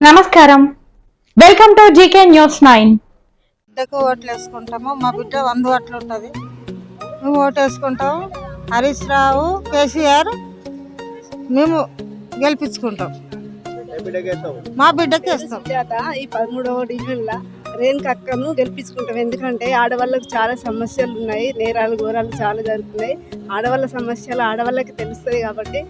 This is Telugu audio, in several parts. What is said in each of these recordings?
నమస్కారం, వెల్కమ్ టు జీకే న్యూస్ 9. బిడ్డకు ఓట్లు వేసుకుంటాము. మా బిడ్డ 100 ఓట్లు ఉంటుంది. మేము ఓటు వేసుకుంటాము. హరీష్ రావు, కేసీఆర్ మేము గెలిపించుకుంటాం. మా బిడ్డకి వేస్తాం. ఈ 13వ డివిజన్లో రేణుకక్కను గెలిపించుకుంటాం. ఎందుకంటే ఆడవాళ్ళకు చాలా సమస్యలు ఉన్నాయి, నేరాలు ఘోరాలు చాలా జరుగుతున్నాయి. ఆడవాళ్ళ సమస్యలు ఆడవాళ్ళకి తెలుస్తుంది కాబట్టి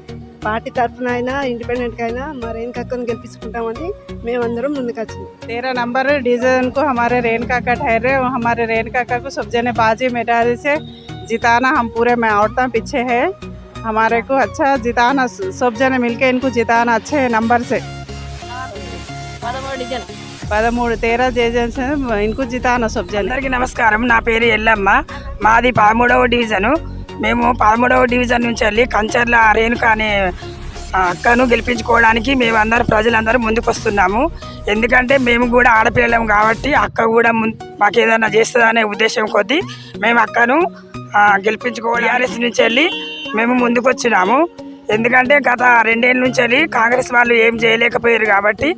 పార్టీ తరఫున అయినా ఇండిపెండెంట్ అయినా మా రేणुकाक्कను గెలిపించుకుంటామని మేమందరం ముందుకు వచ్చింది. 13 नंबर डिवीजन को हमारे రేणुकाक्का ठहरे. हमारे రేणुकाक्का को सब जने बाजी मेदारी से जिताना. हम पूरे में औरतें पीछे है. हमारे को अच्छा जिताना, सब जने मिलके इनको जिताना अच्छे नंबर से. 13 डिवीजन से इनको जिताना सब जने. అందరికీ నమస్కారం. నా పేరు ఎల్లమ్మ. మాది 13వ డివిజను. మేము 13వ డివిజన్ నుంచి వెళ్ళి కంచర్ల రేణుక అనే అక్కను గెలిపించుకోవడానికి మేమందరం ప్రజలందరూ ముందుకు వస్తున్నాము. ఎందుకంటే మేము కూడా ఆడపిల్లలం కాబట్టి అక్క కూడా మాకు ఏదైనా చేస్తుందనే ఉద్దేశం కొద్దీ మేము అక్కను గెలిపించుకోవాలి. టీఆర్ఎస్ నుంచి వెళ్ళి మేము ముందుకు వచ్చినాము. ఎందుకంటే గత 2 ఏళ్ళ నుంచి వెళ్ళి కాంగ్రెస్ వాళ్ళు ఏం చేయలేకపోయారు కాబట్టి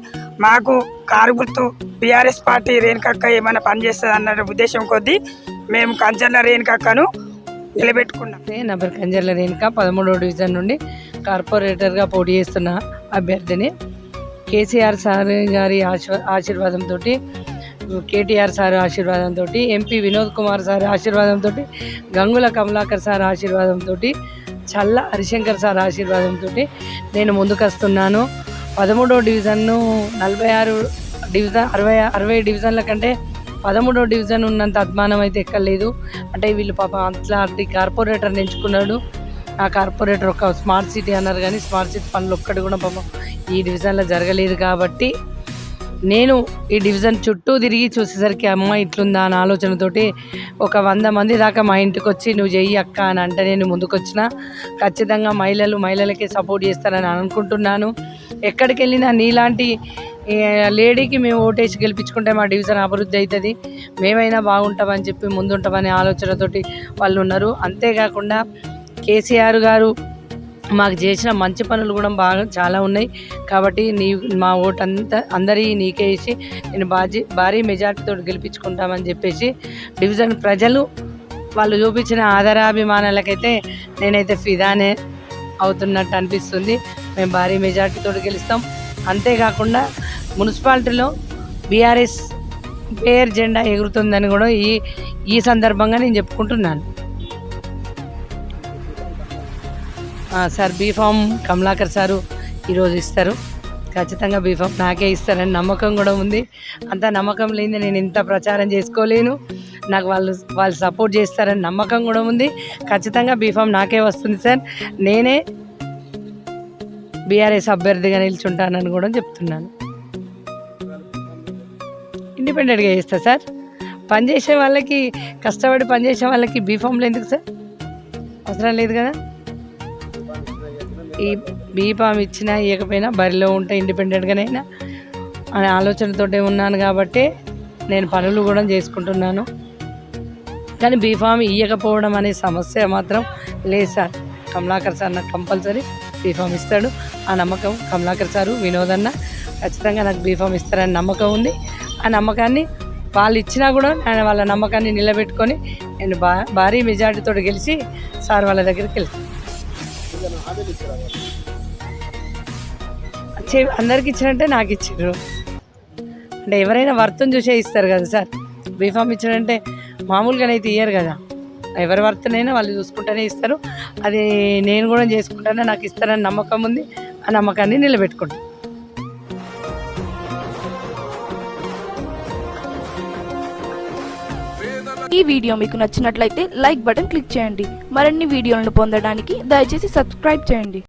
మాకు కారు గుర్తు టీఆర్ఎస్ పార్టీ రేణుకక్క ఏమైనా పనిచేస్తుంది అన్న ఉద్దేశం కొద్దీ మేము కంచర్ల రేణుకక్కను నిలబెట్టుకున్నాం. నా పేరు కంచర్ల రేణుక, 13వ డివిజన్ నుండి కార్పొరేటర్గా పోటీ చేస్తున్న అభ్యర్థిని. కేసీఆర్ సార్ గారి ఆశీర్వాదంతో, కేటీఆర్ సార్ ఆశీర్వాదంతో, ఎంపీ వినోద్ కుమార్ సార్ ఆశీర్వాదంతో, గంగుల కమలాకర్ సార్ ఆశీర్వాదంతో, చల్ల హరిశంకర్ సార్ ఆశీర్వాదంతో నేను ముందుకు వస్తున్నాను. 13వ డివిజన్ను 46 డివిజన్ 60 డివిజన్ల కంటే 13వ డివిజన్ ఉన్నంత అభిమానం అయితే ఎక్కలేదు. అంటే వీళ్ళు పాపం అట్లాంటి కార్పొరేటర్ని ఎంచుకున్నాడు. ఆ కార్పొరేటర్ ఒక స్మార్ట్ సిటీ అన్నారు, కానీ స్మార్ట్ సిటీ పనులు ఒక్కటి కూడా పాపం ఈ డివిజన్లో జరగలేదు. కాబట్టి నేను ఈ డివిజన్ చుట్టూ తిరిగి చూసేసరికి అమ్మ ఇట్లుందా అన్న ఆలోచనతోటి ఒక 100 మంది దాకా మా ఇంటికి వచ్చి నువ్వు చెయ్యి అక్క అని అంటే నేను ముందుకు వచ్చిన. ఖచ్చితంగా మహిళలకే సపోర్ట్ చేస్తారని అనుకుంటున్నాను. ఎక్కడికి వెళ్ళినా నీలాంటి లేడీకి మేము ఓటేసి గెలిపించుకుంటే మా డివిజన్ అభివృద్ధి అవుతుంది, మేమైనా బాగుంటామని చెప్పి ముందుంటామనే ఆలోచనతోటి వాళ్ళు ఉన్నారు. అంతేకాకుండా కేసీఆర్ గారు మాకు చేసిన మంచి పనులు కూడా బాగా చాలా ఉన్నాయి. కాబట్టి మా ఓటు అందరి నీకే వేసి నేను భారీ మెజార్టీతో గెలిపించుకుంటామని చెప్పేసి డివిజన్ ప్రజలు వాళ్ళు చూపించిన ఆదరాభిమానాలకైతే నేనైతే ఫిదానే అవుతున్నట్టు అనిపిస్తుంది. మేము భారీ మెజార్టీతో గెలుస్తాం. అంతేకాకుండా మున్సిపాలిటీలో బీఆర్ఎస్ పేరు జెండా ఎగురుతుందని కూడా ఈ సందర్భంగా నేను చెప్పుకుంటున్నాను. సార్ బీఫామ్ కమలాకర్ సారు ఈరోజు ఇస్తారు. ఖచ్చితంగా బీఫామ్ నాకే ఇస్తారని నమ్మకం కూడా ఉంది. అంత నమ్మకం లేని నేను ఇంత ప్రచారం చేసుకోలేను. నాకు వాళ్ళు సపోర్ట్ చేస్తారని నమ్మకం కూడా ఉంది. ఖచ్చితంగా బీఫామ్ నాకే వస్తుంది సార్. నేనే బీఆర్ఎస్ అభ్యర్థిగా నిల్చుంటానని కూడా చెప్తున్నాను. ఇండిపెండెంట్గా చేస్తా సార్. పనిచేసే వాళ్ళకి, కష్టపడి పనిచేసే వాళ్ళకి బీఫామ్లు ఎందుకు సార్? అవసరం లేదు కదా. ఈ బీఫామ్ ఇచ్చినా ఇవ్వకపోయినా బరిలో ఉంటే ఇండిపెండెంట్గానైనా అనే ఆలోచనతోటే ఉన్నాను. కాబట్టి నేను పనులు కూడా చేసుకుంటున్నాను. కానీ బీఫామ్ ఇవ్వకపోవడం అనే సమస్య మాత్రం లేదు సార్. కమలాకర్ సార్ నాకు కంపల్సరీ బీఫామ్ ఇస్తాడు. ఆ నమ్మకం కమలాకర్ సారు, వినోదన్న ఖచ్చితంగా నాకు బీఫామ్ ఇస్తారని నమ్మకం ఉంది. ఆ నమ్మకాన్ని వాళ్ళు ఇచ్చినా కూడా నేను వాళ్ళ నమ్మకాన్ని నిలబెట్టుకొని నేను భారీ మెజార్టీతో గెలిచి సార్ వాళ్ళ దగ్గరికి వెళ్తాను. అందరికి ఇచ్చినట్టే నాకు ఇచ్చారు. అంటే ఎవరైనా వర్తను చూసే ఇస్తారు కదా సార్. బీఫామ్ ఇచ్చినంటే మామూలుగానైతే ఇయ్యరు కదా. ఎవరి వర్తనైనా వాళ్ళు చూసుకుంటూనే ఇస్తారు. అది నేను కూడా చేసుకుంటానే నాకు ఇస్తారని నమ్మకం ఉంది. ఆ నమ్మకాన్ని నిలబెట్టుకుంటాను. ఈ వీడియో మీకు నచ్చినట్లయితే లైక్ బటన్ క్లిక్ చేయండి. మరిన్ని వీడియోలను పొందడానికి దయచేసి సబ్స్క్రైబ్ చేయండి.